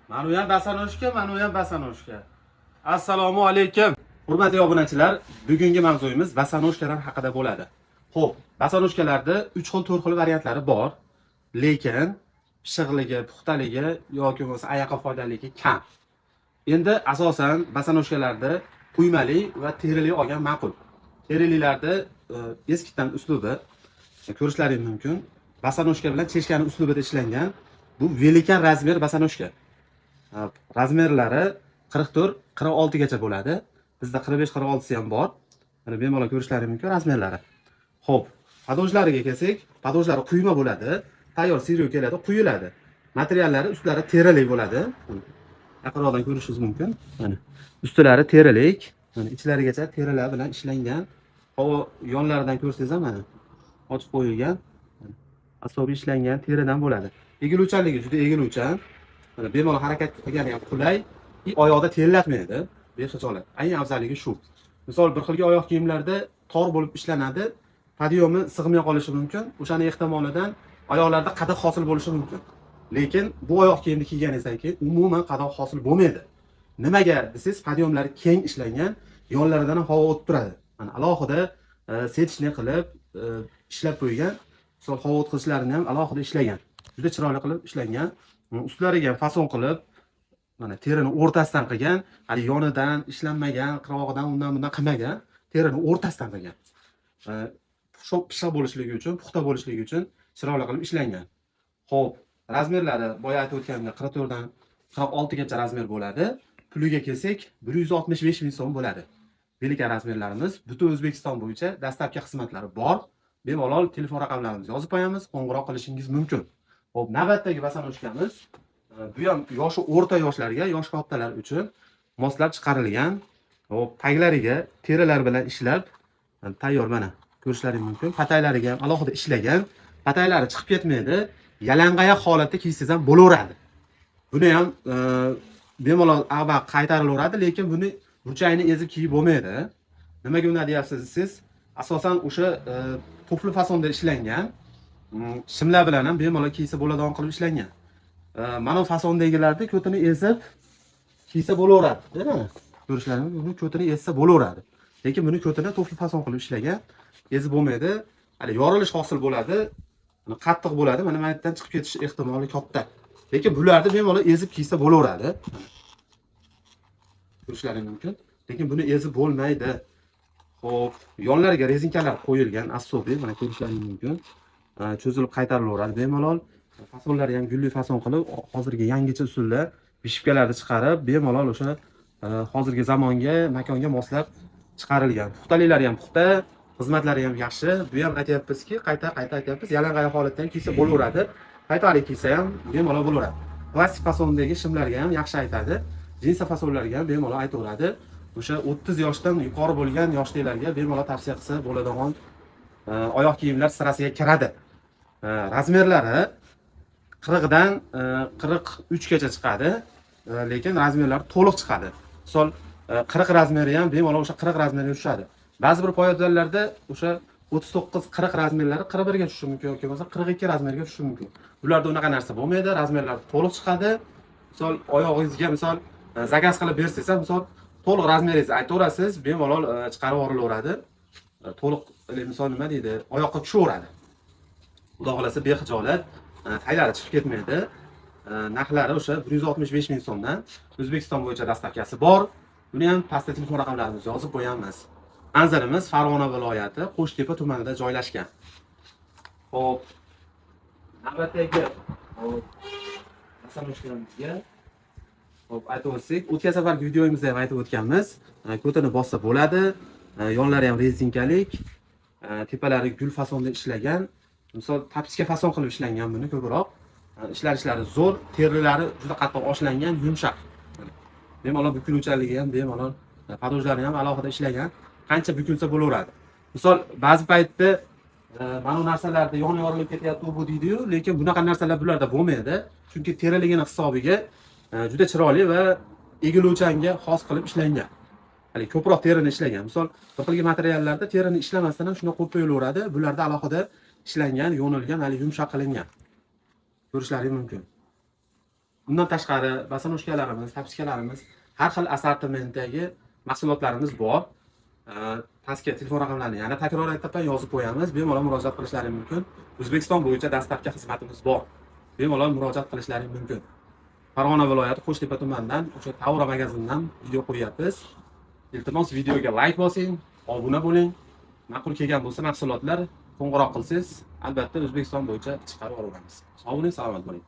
Mana bu ham basanoshka, mana bu ham basanoshka. Assalomu alaykum. Hurmatli obunachilar, bugungi mavzuyimiz basanoshkalar haqida bo'ladi. Xo'p, basanoshkalarda 3 xil, 4 xil variantlari bor, lekin pishiqligi, puxtaligi yoki bo'lmasa oyoqqa foydaligi kam. Endi asosan basanoshkalarda quymali va terili olgan ma'qul. Terililarda eskidan uslubi ko'rishlaringiz mumkin. Basanoshka bilan cheshkani uslubida ishlangan. Bu velikan razmer basanoshka. Razmerlari 44, 46 gacha bo'ladi. Bizda 45, 46 ham bor. Mana bemalol ko'rishlaringiz mumkin razmerlari. Xo'p, padojlariga kelsak, padojlari quyma bo'ladi. Tayyor siryo keladi, quyiladi. Materiallari ustlari terilik bo'ladi. Yaqinroqdan ko'rishingiz mumkin. Mana ustlari terilik, mana ichlarigacha terilar bilan ishlangan. Havo yonlaridan ko'rsangiz ham mana ochib qo'yilgan. Asobiy ishlangan teridan bo'ladi. Egiluvchanligi juda egiluvchan. Mana bemalol harakat qilgani ham qulay, oyoqda terlatmaydi. Bexijolat. Eng afzalligi shu. Misol bir xilga oyoq kiyimlarda tor bo'lib ishlanadi, podiomi sig'may qolishi mumkin. O'shaning ehtimolidan oyoqlarda qadoq hosil bo'lishi mumkin. Lekin bu oyoq kiyimni kiyganingizdan keyin umuman qadoq hosil bo'lmaydi. Nimaga desiz, podiomlari keng ishlangan, yonlaridan ham havo o'tib turadi. Mana alohida setishni qilib ishlab qo'ygan. Misol havo o'tkazishlarini ham alohida ishlagan. Juda chiroyli qilib ishlangan. Ustlariga ham fason qilib mana terini o'rtasidan qilgan, hali yonidan ishlanmagan, qirog'idan undan bundan qilmagan, terini o'rtasidan qilgan. Pishiq bo'lishligi uchun, puxta bo'lishligi uchun chiroyli qilib ishlangan. Xo'p, razmerlari boya aytib o'tganimda 44 dan 46 gacha razmer bo'ladi. Puliga kelsak 165 ming so'm bo'ladi. Velikan razmerlarimiz butun O'zbekiston bo'yicha dastlabki xizmatlari bor. Bemalol telefon raqamlarimizni yozib qo'yamiz, qo'ng'iroq qilishingiz mumkin. Xo'p, navbatdagi basanoshkamiz bu ham yoshi o'rta yoshlarga, yosh kattalar uchun moslab chiqarilgan. Xo'p, taglariga terilar bilan ishlab tayyor, mana ko'rishlaringiz mumkin. Pataylariga ham alohida ishlagan. Pataylari chiqib ketmaydi. Yalangoyoq holatda kiysangiz ham bo'laveradi. Buni ham bemalol avval qaytarilaveradi, lekin buni burchagini ezib kiyib bo'lmaydi. Nimaga uni deyapsiz siz? Asosan o'sha tufli fasonda ishlangan. Shimlar bilan ham bemalol kiysa bo'ladigan qilib ishlangan. Mana fasondagilarda ko'tini ezib kiysa bo'laveradi. Mana ko'rishlaringiz buni ko'tini ezsa bo'laveradi. Lekin buni ko'tini tufli fason qilib ishlagan, ezib bo'lmaydi. Hali yorilish hosil bo'ladi. Qattiq bo'ladi. Mana maytdan chiqib ketish ehtimoli katta. Lekin bularni bemalol ezib kiysa bo'laveradi. Ko'rishlaringiz mumkin. Lekin buni ezib bo'lmaydi. Xo'p, yonlariga rezinkalar qo'yilgan, asobiy, mana ko'rishlaringiz mumkin. Cho'zilib qaytarilaveradi bemalol. Fasonlari ham gulli fason qilib, hozirgi yangicha usulda bishipkalarni chiqarib, bemalol o'sha hozirgi zamonga, makonga moslab chiqarilgan. Puxtaliklari ham puxta, xizmatlari ham yaxshi. Bu ham aytyapmizki, qayta aytyapmiz, yalangoyoq holatdan kiysa bo'laveradi. Qaytalik kiysa ham bemalol bo'laveradi. Plastik fasondagi shimlarga ham yaxshi aytadi. Jinsa fasonlarga ham bemalol aytaveradi. O'sha 30 yoshdan yuqori bo'lgan yoshdagilarga bemalol tavsiya qilsa bo'ladigan oyoq kiyimlar sirasiga kiradi. Razmerlari 40 dan 43 gacha chiqadi, lekin razmerlar to'liq chiqadi. Misol 40 razmeri ham bemalol o'sha 40 razmerga tushadi. Ba'zi bir poyabzallarda o'sha 39-40 razmerlari 41 ga tushishi mumkin yoki bo'lmasa 42 razmerga tushishi mumkin. Bularda unaqa narsa bo'lmaydi, razmerlar to'liq chiqadi. Misol oyog'ingizga misol zakaz qilib bersangiz ham misol to'liq razmeringizni aytaverasiz, bemalol chiqarib yuborilaveradi. To'liq misol nima deydi, oyoqqa tushaveradi. Xudo xolasa bexijolat, taylari chiqib ketmaydi. Narxlari o'sha 165 ming so'mdan O'zbekiston bo'yicha dastavkasi bor. Buni ham pastda telefon raqamlarimizni yozib qo'yamiz. Manzilimiz Farg'ona viloyati Qo'shtepa tumanida joylashgan. Xo'p, navbatdagi basanoshkamizga aytib o'tsak, o'tgan safargi videomizda ham aytib o'tganmiz. Ko'tini bossa bo'ladi. Yonlari ham rezinkalik, tepalari gul fasonda ishlagan. Misol tapchka fason qilib ishlangan buni ko'proq. Ishlashlari zo'r, terilari juda qattiq oshlangan, yumshoq. Bemalol bukiluvchanligi ham bemalol, padojlari ham alohida ishlagan. Qancha bukilsa bo'laveradi. Misol ba'zi paytda mana bu narsalarda yoni yorilib ketyapti bu deydi-yu, lekin bunaqa narsalar bularda bo'lmaydi. Chunki teriligini hisobiga juda chiroyli va egiluvchanga xos qilib ishlangan. Hali ko'proq terini ishlagan. Misol bir xilgi materiallarda terini ishlamasdan ham shuna qo'yib qo'yilaveradi. Bularda alohida ishlangan, yo'nilgan, hali yumshoq qilingan. Ko'rishlaringiz mumkin. Bundan tashqari bosonojkalarimiz, tapchkalarimiz, har xil assortimentdagi mahsulotlarimiz bor. Pastga telefon raqamlarini yana takror aytaman, yozib qo'yamiz. Bemalol murojaat qilishlaring mumkin. O'zbekiston bo'yicha dastlabki xizmatimiz bor. Bemalol murojaat qilishlaring mumkin. Farg'ona viloyati Qo'shtepa tumanidan o'sha Tavra magazindan video qo'yapmiz. Iltimos videoga like bosing, obuna bo'ling. Ma'qul kelgan bo'lsa mahsulotlar qo'ng'iroq qilsangiz, albatta O'zbekiston bo'yicha chiqarib yuboramiz. Sog' bo'ling, salomat bo'ling.